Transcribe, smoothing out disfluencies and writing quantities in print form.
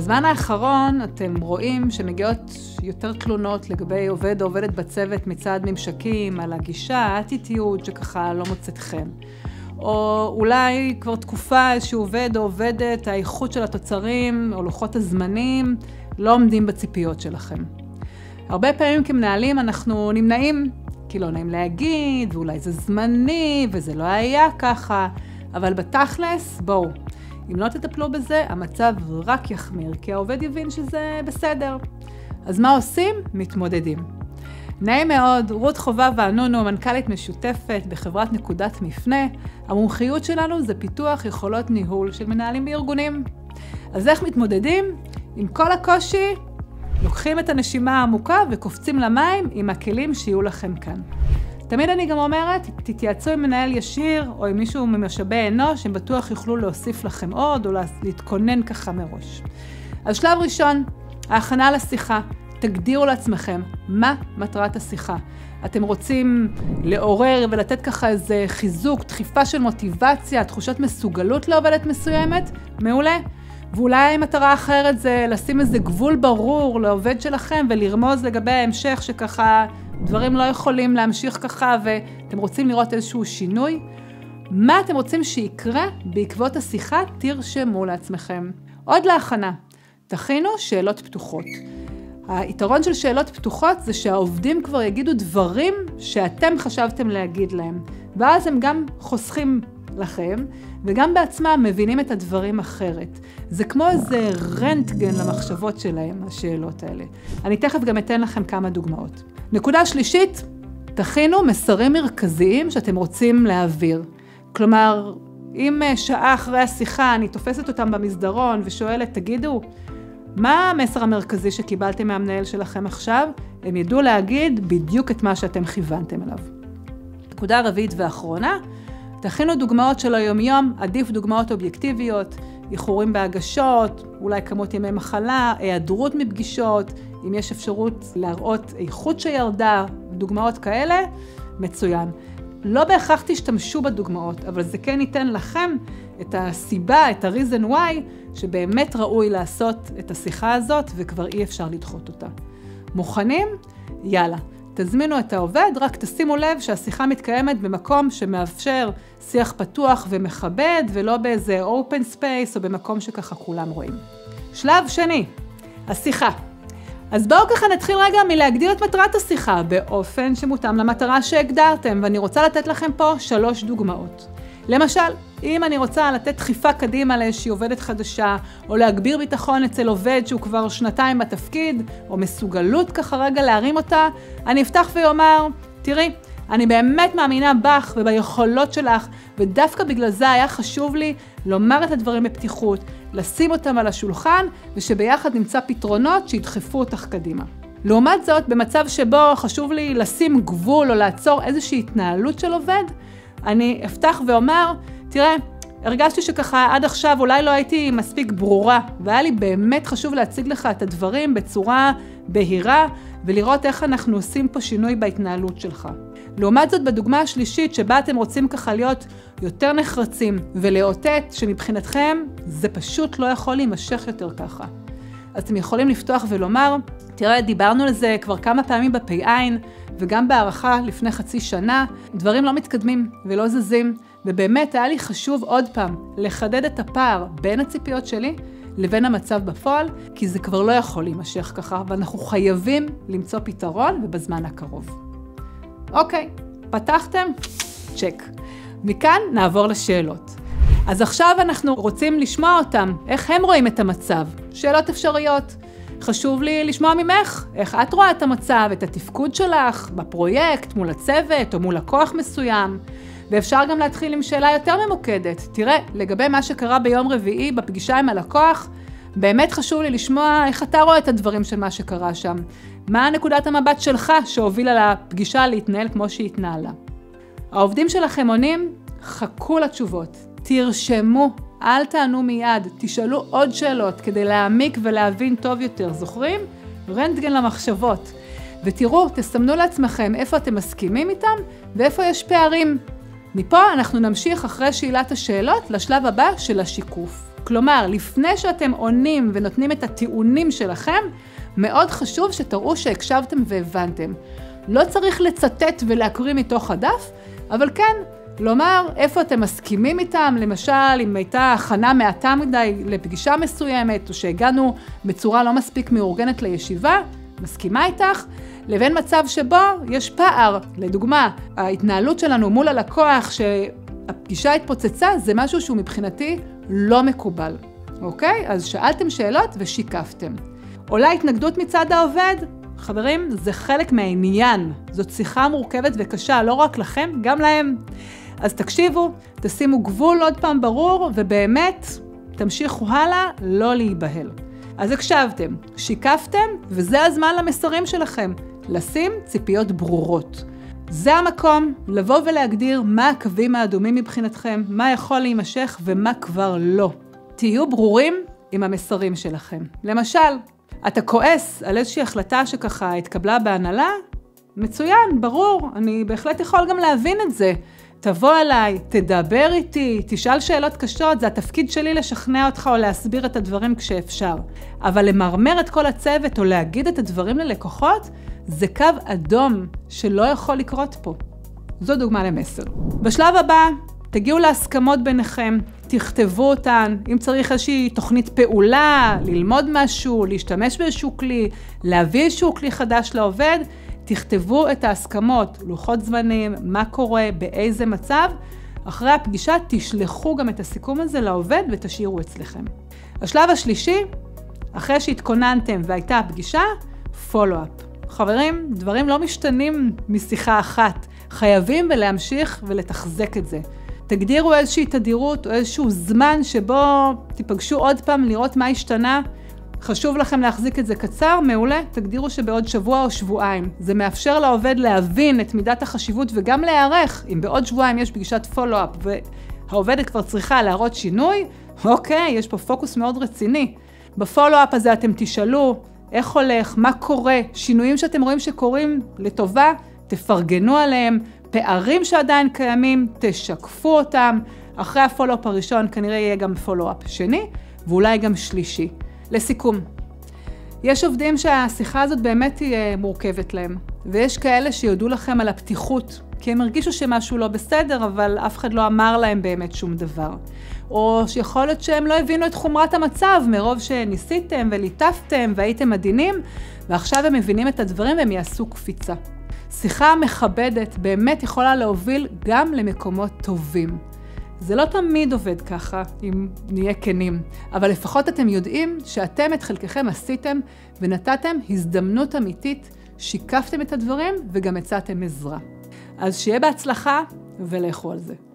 בזמן האחרון אתם רואים שמגיעות יותר תלונות לגבי עובד או עובדת בצוות מצד ממשקים על הגישה, האטיטיוד שככה לא מוצאת חן. או אולי כבר תקופה איזשהו עובד או עובדת, האיכות של התוצרים או לוחות הזמנים לא עומדים בציפיות שלכם. הרבה פעמים כמנהלים אנחנו נמנעים, כי לא נעים להגיד, ואולי זה זמני וזה לא היה ככה, אבל בתכלס, בואו. אם לא תטפלו בזה, המצב רק יחמיר, כי העובד יבין שזה בסדר. אז מה עושים? מתמודדים. נעים מאוד, רות חובב ואנונו, מנכ"לית משותפת בחברת נקודת מפנה. המומחיות שלנו זה פיתוח יכולות ניהול של מנהלים בארגונים. אז איך מתמודדים? עם כל הקושי, לוקחים את הנשימה העמוקה וקופצים למים עם הכלים שיהיו לכם כאן. תמיד אני גם אומרת, תתייעצו עם מנהל ישיר או עם מישהו ממשאבי אנוש, הם בטוח יוכלו להוסיף לכם עוד או להתכונן ככה מראש. אז שלב ראשון, ההכנה לשיחה. תגדירו לעצמכם מה מטרת השיחה. אתם רוצים לעורר ולתת ככה איזה חיזוק, דחיפה של מוטיבציה, תחושת מסוגלות לעובדת מסוימת? מעולה. ואולי מטרה אחרת זה לשים איזה גבול ברור לעובד שלכם ולרמוז לגבי ההמשך שככה דברים לא יכולים להמשיך ככה ואתם רוצים לראות איזשהו שינוי. מה אתם רוצים שיקרה בעקבות השיחה? תרשמו לעצמכם. עוד להכנה, תכינו שאלות פתוחות. היתרון של שאלות פתוחות זה שהעובדים כבר יגידו דברים שאתם חשבתם להגיד להם. ואז הם גם חוסכים לכם, וגם בעצמם מבינים את הדברים אחרת. זה כמו איזה רנטגן למחשבות שלהם, השאלות האלה. אני תכף גם אתן לכם כמה דוגמאות. נקודה שלישית, תכינו מסרים מרכזיים שאתם רוצים להעביר. כלומר, אם שעה אחרי השיחה אני תופסת אותם במסדרון ושואלת, תגידו, מה המסר המרכזי שקיבלתם מהמנהל שלכם עכשיו? הם ידעו להגיד בדיוק את מה שאתם כיוונתם אליו. נקודה רביעית ואחרונה, תכינו דוגמאות של היום-יום, עדיף דוגמאות אובייקטיביות, איחורים בהגשות, אולי כמות ימי מחלה, היעדרות מפגישות, אם יש אפשרות להראות איכות שירדה, דוגמאות כאלה, מצוין. לא בהכרח תשתמשו בדוגמאות, אבל זה כן ייתן לכם את הסיבה, את ה-reason why, שבאמת ראוי לעשות את השיחה הזאת, וכבר אי אפשר לדחות אותה. מוכנים? יאללה. תזמינו את העובד, רק תשימו לב שהשיחה מתקיימת במקום שמאפשר שיח פתוח ומכבד, ולא באיזה open space או במקום שככה כולם רואים. שלב שני, השיחה. אז בואו ככה נתחיל רגע מלהגדיר את מטרת השיחה, באופן שמותאם למטרה שהגדרתם, ואני רוצה לתת לכם פה 3 דוגמאות. למשל, אם אני רוצה לתת דחיפה קדימה לאיזושהי עובדת חדשה, או להגביר ביטחון אצל עובד שהוא כבר 2 בתפקיד, או מסוגלות ככה רגע להרים אותה, אני אפתח ויאמר, תראי, אני באמת מאמינה בך וביכולות שלך, ודווקא בגלל זה היה חשוב לי לומר את הדברים בפתיחות, לשים אותם על השולחן, ושביחד נמצא פתרונות שידחפו אותך קדימה. לעומת זאת, במצב שבו חשוב לי לשים גבול או לעצור איזושהי התנהלות של עובד, אני אפתח ואומר, תראה, הרגשתי שככה עד עכשיו אולי לא הייתי מספיק ברורה, והיה לי באמת חשוב להציג לך את הדברים בצורה בהירה, ולראות איך אנחנו עושים פה שינוי בהתנהלות שלך. לעומת זאת, בדוגמה השלישית שבה אתם רוצים ככה להיות יותר נחרצים, ולאותת שמבחינתכם זה פשוט לא יכול להימשך יותר ככה. אז אתם יכולים לפתוח ולומר, תראה, דיברנו על זה כבר כמה פעמים בפי-עין, וגם בהערכה לפני חצי שנה, דברים לא מתקדמים ולא זזים, ובאמת היה לי חשוב עוד פעם לחדד את הפער בין הציפיות שלי לבין המצב בפועל, כי זה כבר לא יכול להימשך ככה, ואנחנו חייבים למצוא פתרון ובזמן הקרוב. אוקיי, פתחתם? צ'ק. מכאן נעבור לשאלות. אז עכשיו אנחנו רוצים לשמוע אותם, איך הם רואים את המצב. שאלות אפשריות. חשוב לי לשמוע ממך, איך את רואה את המצב, את התפקוד שלך, בפרויקט, מול הצוות או מול לקוח מסוים. ואפשר גם להתחיל עם שאלה יותר ממוקדת. תראה, לגבי מה שקרה ביום רביעי בפגישה עם הלקוח, באמת חשוב לי לשמוע איך אתה רואה את הדברים של מה שקרה שם. מה נקודת המבט שלך שהובילה לפגישה להתנהל כמו שהיא התנהלה. העובדים שלכם עונים, חכו לתשובות, תרשמו, אל תענו מיד, תשאלו עוד שאלות כדי להעמיק ולהבין טוב יותר. זוכרים? רנטגן למחשבות. ותראו, תסמנו לעצמכם איפה אתם מסכימים איתם ואיפה יש פערים. מפה אנחנו נמשיך אחרי שאלת השאלות לשלב הבא של השיקוף. כלומר, לפני שאתם עונים ונותנים את הטיעונים שלכם, מאוד חשוב שתראו שהקשבתם והבנתם. לא צריך לצטט ולהקריא מתוך הדף, אבל כן, לומר איפה אתם מסכימים איתם, למשל אם הייתה הכנה מעטה מדי לפגישה מסוימת, או שהגענו בצורה לא מספיק מאורגנת לישיבה, מסכימה איתך, לבין מצב שבו יש פער. לדוגמה, ההתנהלות שלנו מול הלקוח שהפגישה התפוצצה, זה משהו שהוא מבחינתי לא מקובל. אוקיי? אז שאלתם שאלות ושיקפתם. עולה התנגדות מצד העובד? חברים, זה חלק מהעניין. זאת שיחה מורכבת וקשה, לא רק לכם, גם להם. אז תקשיבו, תשימו גבול עוד פעם ברור, ובאמת תמשיכו הלאה, לא להיבהל. אז הקשבתם, שיקפתם, וזה הזמן למסרים שלכם. לשים ציפיות ברורות. זה המקום לבוא ולהגדיר מה הקווים האדומים מבחינתכם, מה יכול להימשך ומה כבר לא. תהיו ברורים עם המסרים שלכם. למשל, אתה כועס על איזושהי החלטה שככה התקבלה בהנהלה? מצוין, ברור, אני בהחלט יכול גם להבין את זה. תבוא אליי, תדבר איתי, תשאל שאלות קשות, זה התפקיד שלי לשכנע אותך או להסביר את הדברים כשאפשר. אבל למרמר את כל הצוות או להגיד את הדברים ללקוחות, זה קו אדום שלא יכול לקרות פה. זו דוגמה למסר. בשלב הבא, תגיעו להסכמות ביניכם, תכתבו אותן, אם צריך איזושהי תוכנית פעולה, ללמוד משהו, להשתמש באיזשהו כלי, להביא איזשהו כלי חדש לעובד, תכתבו את ההסכמות, לוחות זמנים, מה קורה, באיזה מצב. אחרי הפגישה תשלחו גם את הסיכום הזה לעובד ותשאירו אצלכם. השלב השלישי, אחרי שהתכוננתם והייתה הפגישה, פולו-אפ. חברים, דברים לא משתנים משיחה אחת. חייבים להמשיך ולתחזק את זה. תגדירו איזושהי תדירות או איזשהו זמן שבו תיפגשו עוד פעם לראות מה השתנה. חשוב לכם להחזיק את זה קצר, מעולה, תגדירו שבעוד שבוע או שבועיים. זה מאפשר לעובד להבין את מידת החשיבות וגם להיערך. אם בעוד שבועיים יש פגישת פולו-אפ והעובדת כבר צריכה להראות שינוי, אוקיי, יש פה פוקוס מאוד רציני. בפולו-אפ הזה אתם תשאלו איך הולך, מה קורה, שינויים שאתם רואים שקורים לטובה, תפרגנו עליהם, פערים שעדיין קיימים, תשקפו אותם. אחרי הפולו-אפ הראשון כנראה יהיה גם פולו-אפ שני, ואולי גם שלישי. לסיכום, יש עובדים שהשיחה הזאת באמת תהיה מורכבת להם, ויש כאלה שיודעו לכם על הפתיחות, כי הם הרגישו שמשהו לא בסדר, אבל אף אחד לא אמר להם באמת שום דבר. או שיכול להיות שהם לא הבינו את חומרת המצב, מרוב שניסיתם וליטפתם והייתם עדינים, ועכשיו הם מבינים את הדברים והם יעשו קפיצה. שיחה מכבדת באמת יכולה להוביל גם למקומות טובים. זה לא תמיד עובד ככה, אם נהיה כנים, אבל לפחות אתם יודעים שאתם את חלקכם עשיתם ונתתם הזדמנות אמיתית, שיקפתם את הדברים וגם הצעתם עזרה. אז שיהיה בהצלחה ולכו על זה.